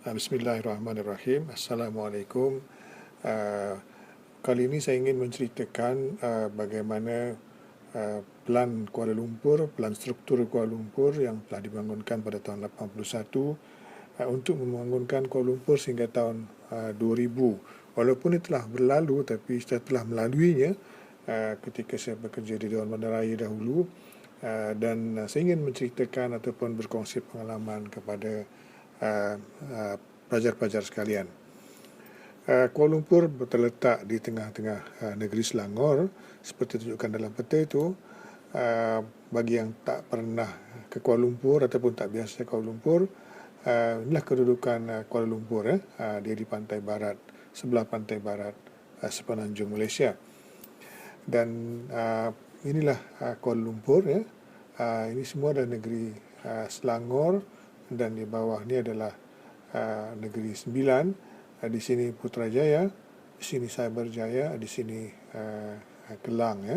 Bismillahirrahmanirrahim. Assalamualaikum. Uh, Kali ini saya ingin menceritakan bagaimana plan Kuala Lumpur, plan struktur Kuala Lumpur yang telah dibangunkan pada tahun 81 untuk membangunkan Kuala Lumpur sehingga tahun 2000. Walaupun itu telah berlalu, tapi saya telah melaluinya ketika saya bekerja di Dewan Bandaraya dahulu, dan saya ingin menceritakan ataupun berkongsi pengalaman kepada pelajar-pelajar sekalian. Kuala Lumpur terletak di tengah-tengah negeri Selangor, seperti tunjukkan dalam peta itu. Bagi yang tak pernah ke Kuala Lumpur ataupun tak biasa Kuala Lumpur, inilah kedudukan Kuala Lumpur. Dia di pantai barat, sebelah pantai barat sepenanjung Malaysia. Dan inilah Kuala Lumpur. Ini semua adalah negeri Selangor, dan di bawah ni adalah negeri Sembilan. Di sini Putrajaya, di sini Cyberjaya, di sini Kelang.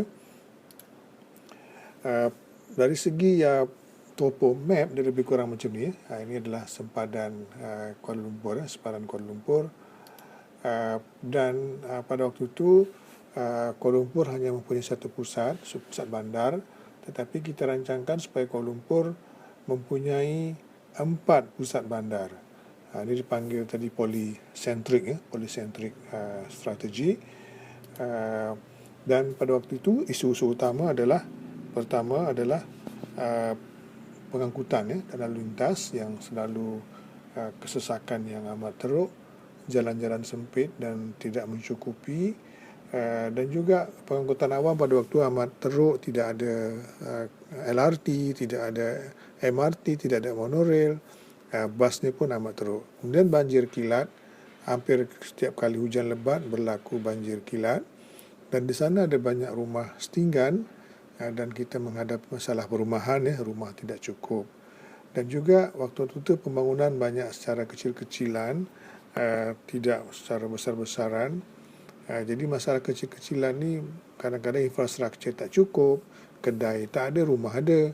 Dari segi topo map dia lebih kurang macam ni. Ini adalah sempadan Kuala Lumpur, sempadan Kuala Lumpur. Dan pada waktu itu Kuala Lumpur hanya mempunyai satu pusat bandar, tetapi kita rancangkan supaya Kuala Lumpur mempunyai 4 pusat bandar. Ini dipanggil tadi polycentric strategi. Dan pada waktu itu isu-isu utama adalah, pertama adalah pengangkutan dan lalu lintas yang selalu kesesakan yang amat teruk, jalan-jalan sempit dan tidak mencukupi, dan juga pengangkutan awam pada waktu amat teruk, tidak ada LRT, tidak ada MRT, tidak ada monorail. Basnya pun amat teruk. Kemudian banjir kilat, hampir setiap kali hujan lebat berlaku banjir kilat, dan di sana ada banyak rumah setinggan, dan kita menghadapi masalah perumahan, rumah tidak cukup. Dan juga waktu itu pembangunan banyak secara kecil-kecilan, tidak secara besar-besaran. Jadi masalah kecil-kecilan ni kadang-kadang infrastruktur tak cukup, kedai tak ada, rumah ada,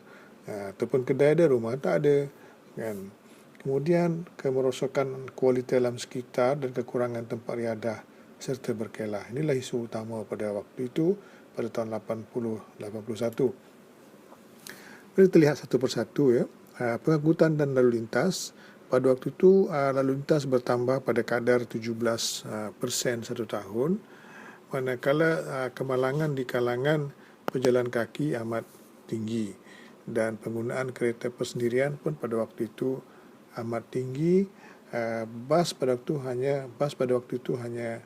ataupun kedai ada, rumah tak ada, kan. Kemudian kemerosokan kualiti alam sekitar dan kekurangan tempat riadah serta berkelah. Inilah isu utama pada waktu itu, pada tahun 80-81. Kita terlihat satu persatu. Pengangkutan dan lalu lintas. Pada waktu itu lalu lintas bertambah pada kadar 17% satu tahun, manakala kemalangan di kalangan pejalan kaki amat tinggi, dan penggunaan kereta persendirian pun pada waktu itu amat tinggi. Bas pada waktu itu hanya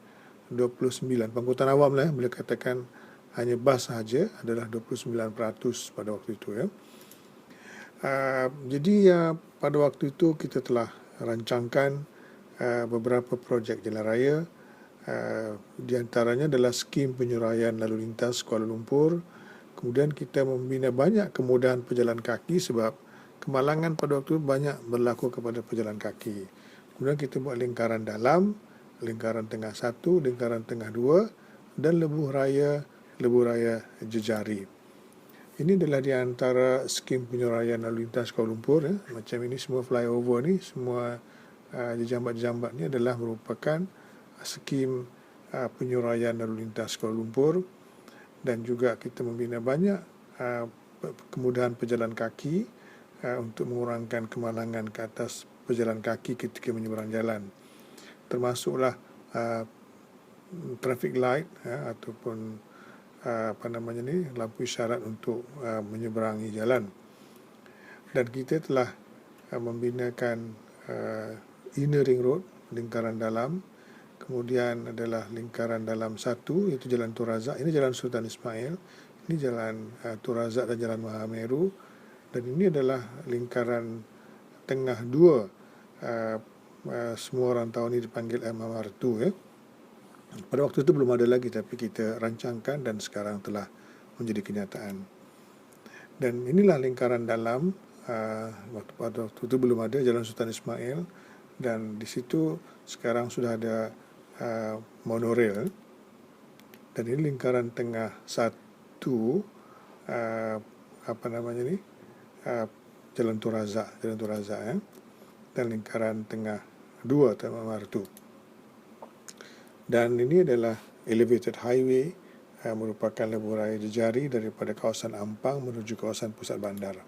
29. Pengangkutan awam boleh katakan hanya bas sahaja adalah 29% pada waktu itu. Jadi pada waktu itu kita telah rancangkan beberapa projek jalan raya. Di antaranya adalah skim penyuraian lalu lintas Kuala Lumpur. Kemudian kita membina banyak kemudahan pejalan kaki, sebab kemalangan pada waktu itu banyak berlaku kepada pejalan kaki. Kemudian kita buat lingkaran dalam, lingkaran tengah 1, lingkaran tengah 2, dan lebuh raya jejari. Ini adalah di antara skim penyuraian lalu lintas Kuala Lumpur. Macam ini semua flyover ni, semua jambat-jambat ni adalah merupakan skim penyuraian lalu lintas Kuala Lumpur. Dan juga kita membina banyak kemudahan pejalan kaki untuk mengurangkan kemalangan ke atas pejalan kaki ketika menyeberang jalan. Termasuklah traffic light ataupun lampu isyarat untuk menyeberangi jalan. Dan kita telah membinakan inner ring road, lingkaran dalam. Kemudian adalah lingkaran dalam 1, iaitu Jalan Tun Razak. Ini Jalan Sultan Ismail, ini Jalan Tun Razak dan Jalan Mahameru. Dan ini adalah lingkaran tengah 2. Semua orang tahu ini dipanggil MMR2. Pada waktu itu belum ada lagi, tapi kita rancangkan dan sekarang telah menjadi kenyataan. Dan inilah lingkaran dalam. Pada waktu itu belum ada Jalan Sultan Ismail, dan di situ sekarang sudah ada monorail. Dan ini lingkaran tengah 1, Jalan Tun Razak, dan lingkaran tengah 2 Taman Amara tu. Dan ini adalah elevated highway, merupakan lebuh raya jejari daripada kawasan Ampang menuju kawasan pusat bandar.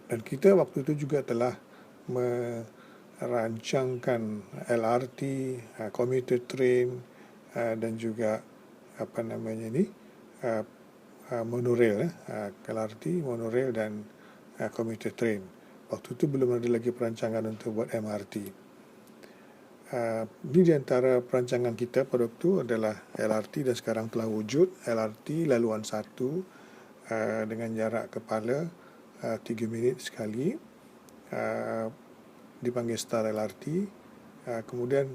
Dan kita waktu itu juga telah merancangkan LRT, commuter train, dan juga monorail, LRT, monorail dan commuter train. Waktu itu belum ada lagi perancangan untuk buat MRT. Ini di antara perancangan kita pada waktu itu adalah LRT, dan sekarang telah wujud LRT laluan 1 dengan jarak kepala 3 minit sekali, dipanggil Star LRT. Kemudian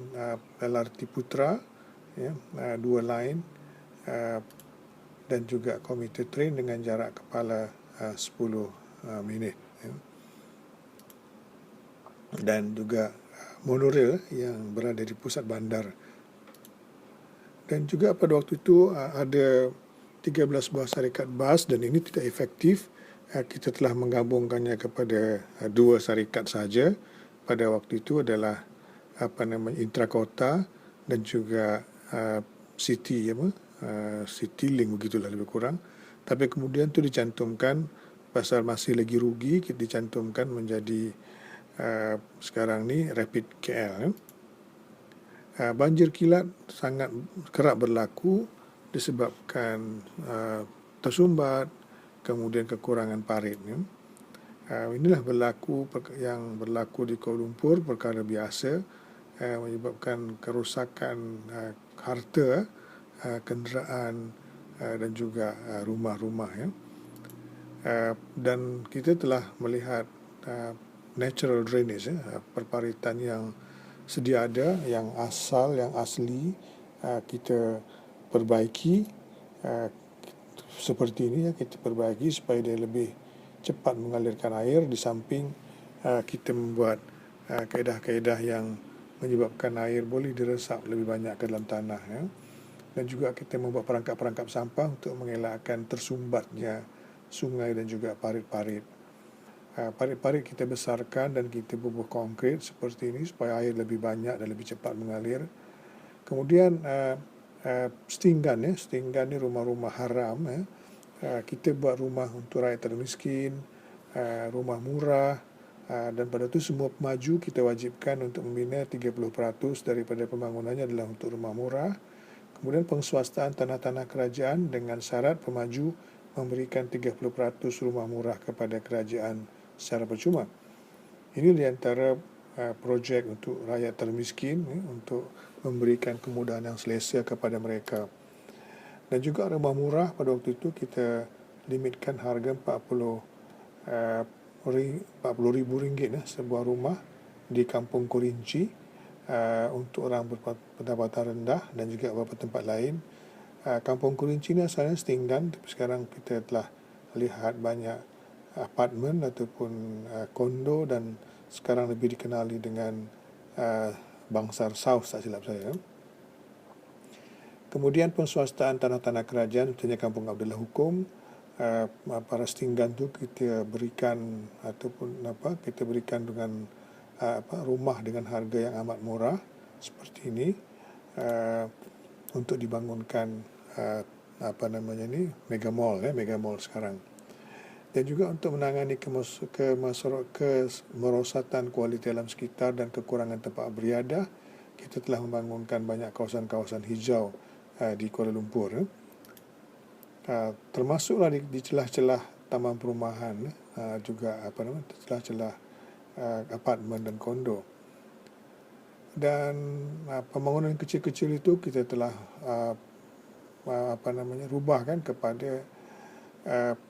LRT Putra, 2 line, dan juga commuter train dengan jarak kepala 10 minit. Dan juga monorail yang berada di pusat bandar. Dan juga pada waktu itu ada 13 buah syarikat bas, dan ini tidak efektif. Kita telah menggabungkannya kepada 2 syarikat saja. Pada waktu itu adalah Intrakota dan juga City Link, begitulah lebih kurang. Tapi kemudian itu dicantumkan, pasal masih lagi rugi, kita dicantumkan menjadi sekarang ni Rapid KL. Banjir kilat sangat kerap berlaku disebabkan tersumbat, kemudian kekurangan parit. Inilah yang berlaku di Kuala Lumpur, perkara biasa, menyebabkan kerusakan harta, kenderaan, dan juga rumah-rumah. Dan kita telah melihat natural drainage, perparitan yang sedia ada, yang asli, kita perbaiki seperti ini. Kita perbaiki supaya dia lebih cepat mengalirkan air, di samping kita membuat kaedah-kaedah yang menyebabkan air boleh diresap lebih banyak ke dalam tanah. Dan juga kita membuat perangkap-perangkap sampah untuk mengelakkan tersumbatnya sungai dan juga parit-parit. Parit-parit kita besarkan dan kita bubuh konkrit seperti ini supaya air lebih banyak dan lebih cepat mengalir. Kemudian Stinggan ni rumah-rumah haram. Kita buat rumah untuk rakyat termiskin, rumah murah, dan pada itu semua pemaju kita wajibkan untuk membina 30% daripada pembangunannya adalah untuk rumah murah. Kemudian penguasaan tanah-tanah kerajaan dengan syarat pemaju memberikan 30% rumah murah kepada kerajaan secara percuma. Ini di antara projek untuk rakyat termiskin, untuk memberikan kemudahan yang selesa kepada mereka. Dan juga rumah murah pada waktu itu kita limitkan harga RM40,000 sebuah rumah di Kampung Korinci untuk orang berpendapatan rendah dan juga beberapa tempat lain. Kampung Korinci ini asalnya Stinggan, tapi sekarang kita telah lihat banyak apartmen ataupun kondo, dan sekarang lebih dikenali dengan Bangsar South, tak silap saya. Kemudian penswastaan tanah-tanah kerajaan, contohnya Kampung Abdullah Hukum, para Stinggan tu kita berikan kita berikan dengan rumah dengan harga yang amat murah seperti ini, untuk dibangunkan mega mall sekarang. Dan juga untuk menangani kemerosatan kualiti alam sekitar dan kekurangan tempat beriadah, kita telah membangunkan banyak kawasan-kawasan hijau di Kuala Lumpur. Termasuklah di celah-celah taman perumahan, juga celah-celah apartmen dan kondo. Dan pembangunan kecil-kecil itu kita telah rubahkan kepada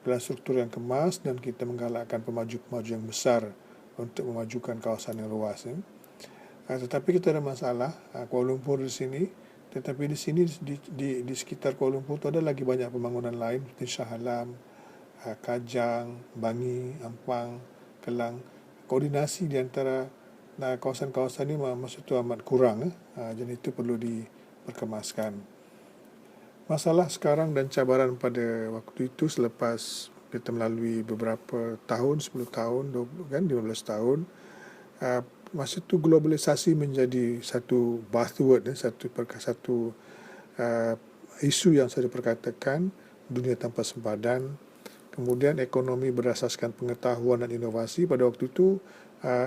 dalam struktur yang kemas, dan kita menggalakkan pemaju-pemaju yang besar untuk memajukan kawasan yang luas. Tetapi kita ada masalah, Kuala Lumpur di sini, tetapi di sini di sekitar Kuala Lumpur itu ada lagi banyak pembangunan lain seperti Shah Alam, Kajang, Bangi, Ampang, Kelang. Koordinasi di antara kawasan-kawasan ini maksud itu amat kurang, jadi itu perlu diperkemaskan. Masalah sekarang dan cabaran pada waktu itu selepas kita melalui beberapa tahun, 10 tahun, 15 tahun, masa itu globalisasi menjadi satu buzzword, satu isu yang saya perkatakan, dunia tanpa sempadan. Kemudian ekonomi berasaskan pengetahuan dan inovasi. Pada waktu itu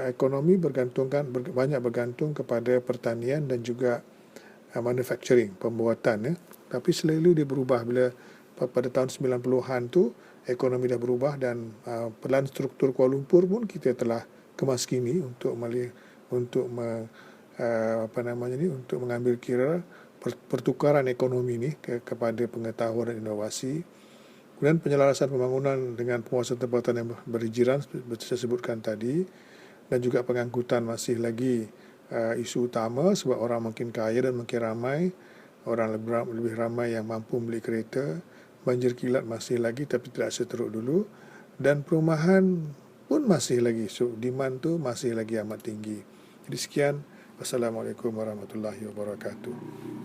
ekonomi banyak bergantung kepada pertanian dan juga manufacturing, pembuatan. Tapi selalu dia berubah bila pada tahun 90-an tu ekonomi dah berubah dan pelan struktur Kuala Lumpur pun kita telah kemaskini untuk untuk mengambil kira pertukaran ekonomi ni kepada pengetahuan dan inovasi. Kemudian penyelarasan pembangunan dengan penguasaan tempatan yang berjiran seperti saya sebutkan tadi, dan juga pengangkutan masih lagi isu utama sebab orang makin kaya dan makin ramai, orang lebih ramai yang mampu membeli kereta. Banjir kilat masih lagi tapi tidak seteruk dulu, dan perumahan pun masih lagi, so demand tu masih lagi amat tinggi. Jadi sekian, wassalamualaikum warahmatullahi wabarakatuh.